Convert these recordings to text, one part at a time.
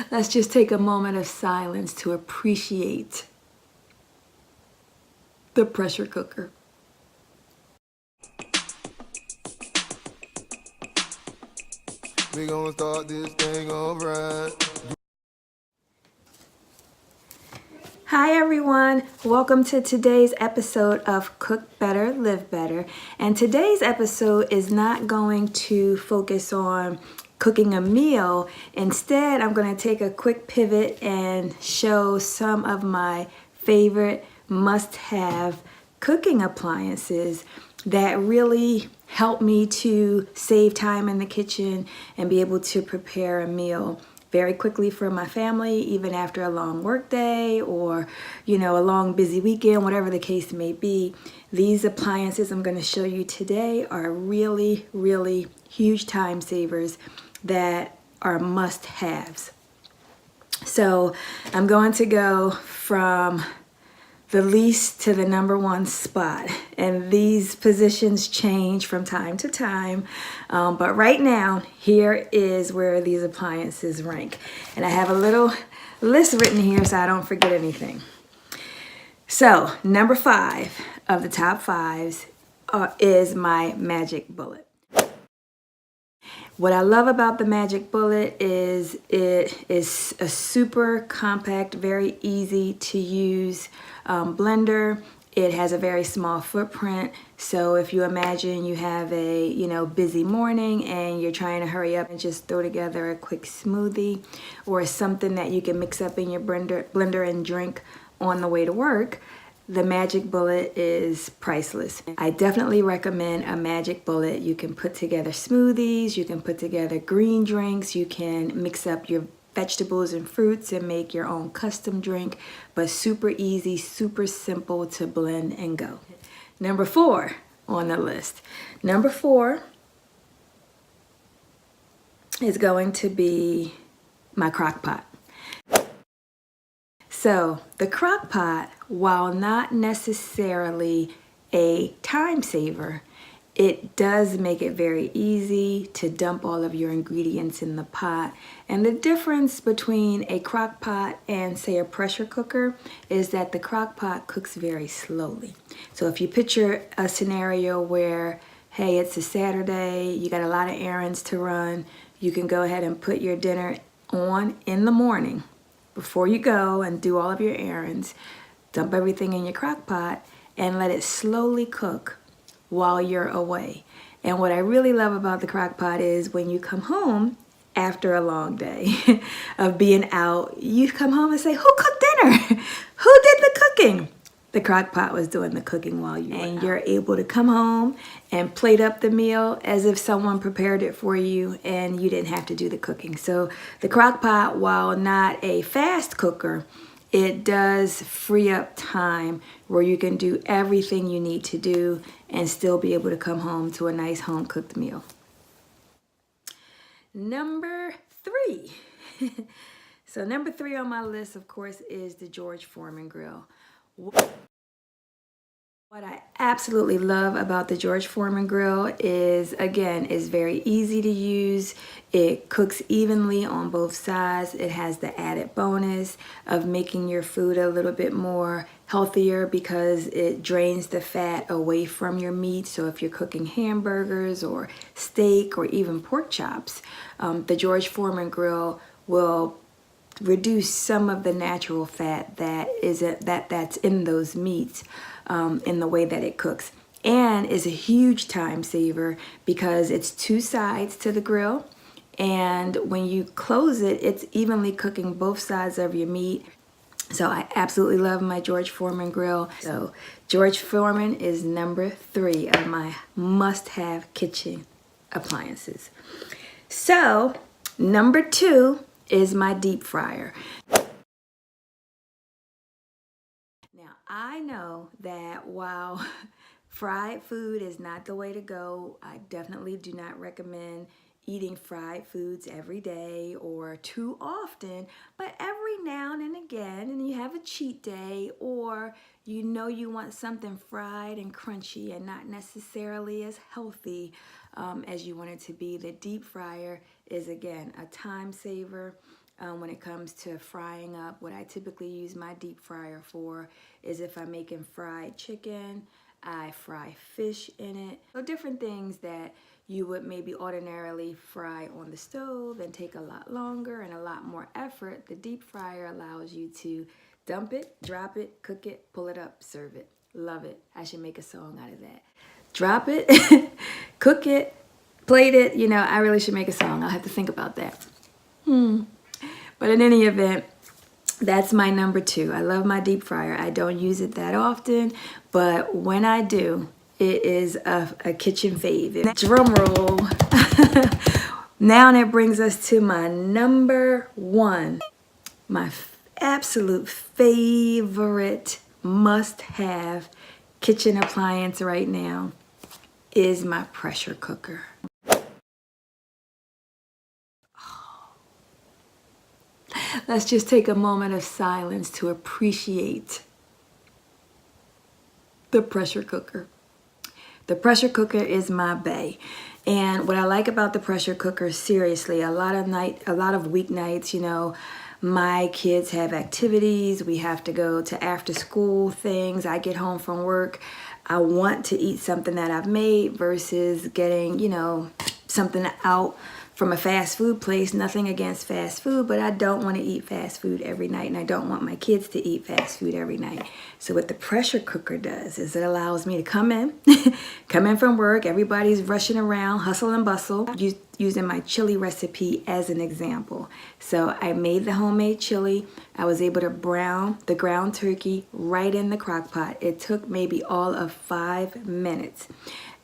Let's just take a moment of silence to appreciate the pressure cooker. We gonna start this thing alright. Hi everyone, welcome to today's episode of Cook Better, Live Better. And today's episode is not going to focus on cooking a meal. Instead, I'm going to take a quick pivot and show some of my favorite must-have cooking appliances that really help me to save time in the kitchen and be able to prepare a meal very quickly for my family, even after a long work day or, a long busy weekend, whatever the case may be. These appliances I'm going to show you today are really, really huge time savers that are must-haves. So I'm going to go from the least to the number one spot, and these positions change from time to time, but right now here is where these appliances rank, and I have a little list written here so I don't forget anything. So number 5 of the top 5s is my Magic Bullet. What I love about the Magic Bullet is it is a super compact, very easy to use blender. It has a very small footprint, so if you imagine you have a busy morning and you're trying to hurry up and just throw together a quick smoothie or something that you can mix up in your blender and drink on the way to work, the Magic Bullet is priceless. I definitely recommend a Magic Bullet. You can put together smoothies, you can put together green drinks, you can mix up your vegetables and fruits and make your own custom drink, but super easy, super simple to blend and go. Number 4 on the list. Number 4 is going to be my crock pot. So the crock pot, while not necessarily a time saver, it does make it very easy to dump all of your ingredients in the pot. And the difference between a crock pot and, say, a pressure cooker is that the crock pot cooks very slowly. So if you picture a scenario where, hey, it's a Saturday, you got a lot of errands to run, you can go ahead and put your dinner on in the morning. Before you go and do all of your errands, dump everything in your crock pot and let it slowly cook while you're away. And what I really love about the crock pot is when you come home after a long day of being out, you come home and say, who cooked dinner? Who did the cooking? The crock pot was doing the cooking while you were out. And you're able to come home and plate up the meal as if someone prepared it for you and you didn't have to do the cooking. So the crock pot, while not a fast cooker, it does free up time where you can do everything you need to do and still be able to come home to a nice home-cooked meal. Number 3. So number 3 on my list, of course, is the George Foreman grill. What I absolutely love about the George Foreman grill is, again, it's very easy to use. It cooks evenly on both sides. It has the added bonus of making your food a little bit more healthier because it drains the fat away from your meat. So if you're cooking hamburgers or steak or even pork chops, the George Foreman grill will reduce some of the natural fat that's in those meats in the way that it cooks, and is a huge time saver because it's 2 sides to the grill, and when you close it, it's evenly cooking both sides of your meat. So I absolutely love my George Foreman grill. So George Foreman is number 3 of my must-have kitchen appliances. So number 2 is my deep fryer. Now, I know that while fried food is not the way to go, I definitely do not recommend eating fried foods every day or too often, but every now and again, and you have a cheat day, or you want something fried and crunchy and not necessarily as healthy as you want it to be, the deep fryer is, again, a time saver. when it comes to frying up. What I typically use my deep fryer for is if I'm making fried chicken, I fry fish in it. So different things that you would maybe ordinarily fry on the stove and take a lot longer and a lot more effort. The deep fryer allows you to dump it, drop it, cook it, pull it up, serve it. Love it. I should make a song out of that. Drop it, cook it, plate it. You know, I really should make a song. I'll have to think about that. But in any event, that's my number 2. I love my deep fryer. I don't use it that often, but when I do, it is a kitchen fave. Drum roll. Now that brings us to my number 1. My absolute favorite must-have kitchen appliance right now is my pressure cooker. Let's just take a moment of silence to appreciate the pressure cooker. The pressure cooker is my bae. And what I like about the pressure cooker, seriously, a lot of weeknights, you know, my kids have activities. We have to go to after school things. I get home from work. I want to eat something that I've made versus getting, you know, something out from a fast food place. Nothing against fast food, but I don't want to eat fast food every night, and I don't want my kids to eat fast food every night. So what the pressure cooker does is it allows me to come in from work. Everybody's rushing around, hustle and bustle. Using my chili recipe as an example. So I made the homemade chili. I was able to brown the ground turkey right in the crock pot. It took maybe all of 5 minutes.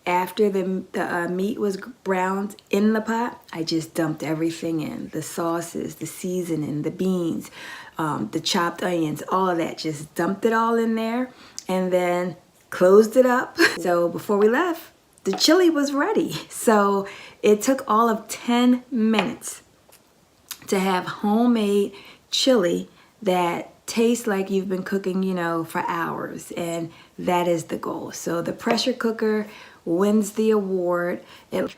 After the meat was browned in the pot, I just dumped everything in. The sauces, the seasoning, the beans, the chopped onions, all of that. Just dumped it all in there and then closed it up. So before we left, the chili was ready. So it took all of 10 minutes to have homemade chili that tastes like you've been cooking, you know, for hours. And that is the goal. So the pressure cooker wins the award.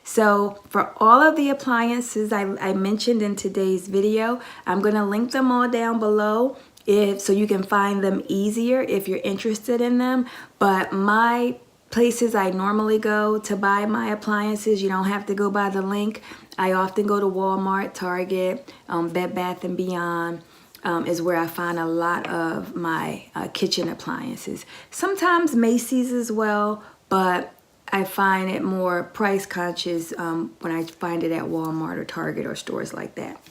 So for all of the appliances I mentioned in today's video, I'm going to link them all down below so you can find them easier if you're interested in them. But my places I normally go to buy my appliances, you don't have to go by the link. I often go to Walmart, Target, Bed Bath & Beyond. Is where I find a lot of my kitchen appliances. Sometimes Macy's as well, but I find it more price conscious when I find it at Walmart or Target or stores like that.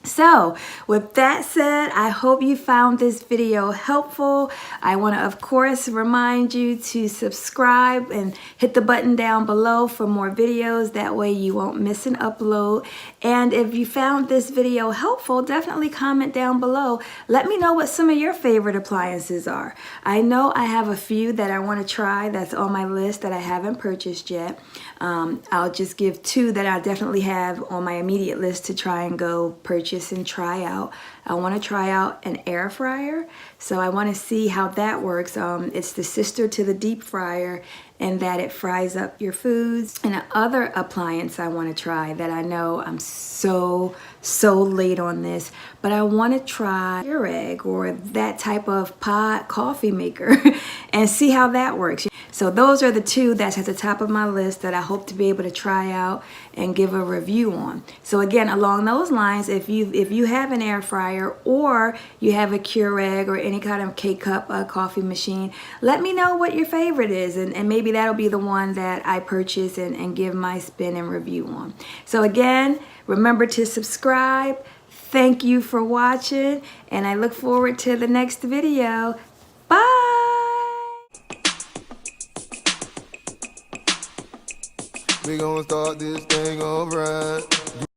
So with that said, I hope you found this video helpful. I want to, of course, remind you to subscribe and hit the button down below for more videos. That way you won't miss an upload. And if you found this video helpful, definitely comment down below. Let me know what some of your favorite appliances are. I know I have a few that I want to try that's on my list that I haven't purchased yet. I'll just give 2 that I definitely have on my immediate list to try and go purchase and try out. I want to try out an air fryer, so I want to see how that works. It's the sister to the deep fryer in that it fries up your foods. And another appliance I want to try that I know I'm so late on this, but I want to try Keurig or that type of pot coffee maker and see how that works. So those are the 2 that's at the top of my list that I hope to be able to try out and give a review on. So again, along those lines, if you have an air fryer or you have a Keurig or any kind of K-Cup coffee machine, let me know what your favorite is, and maybe that'll be the one that I purchase and give my spin and review on. So again, remember to subscribe. Thank you for watching, and I look forward to the next video. Bye! We gonna start this thing alright.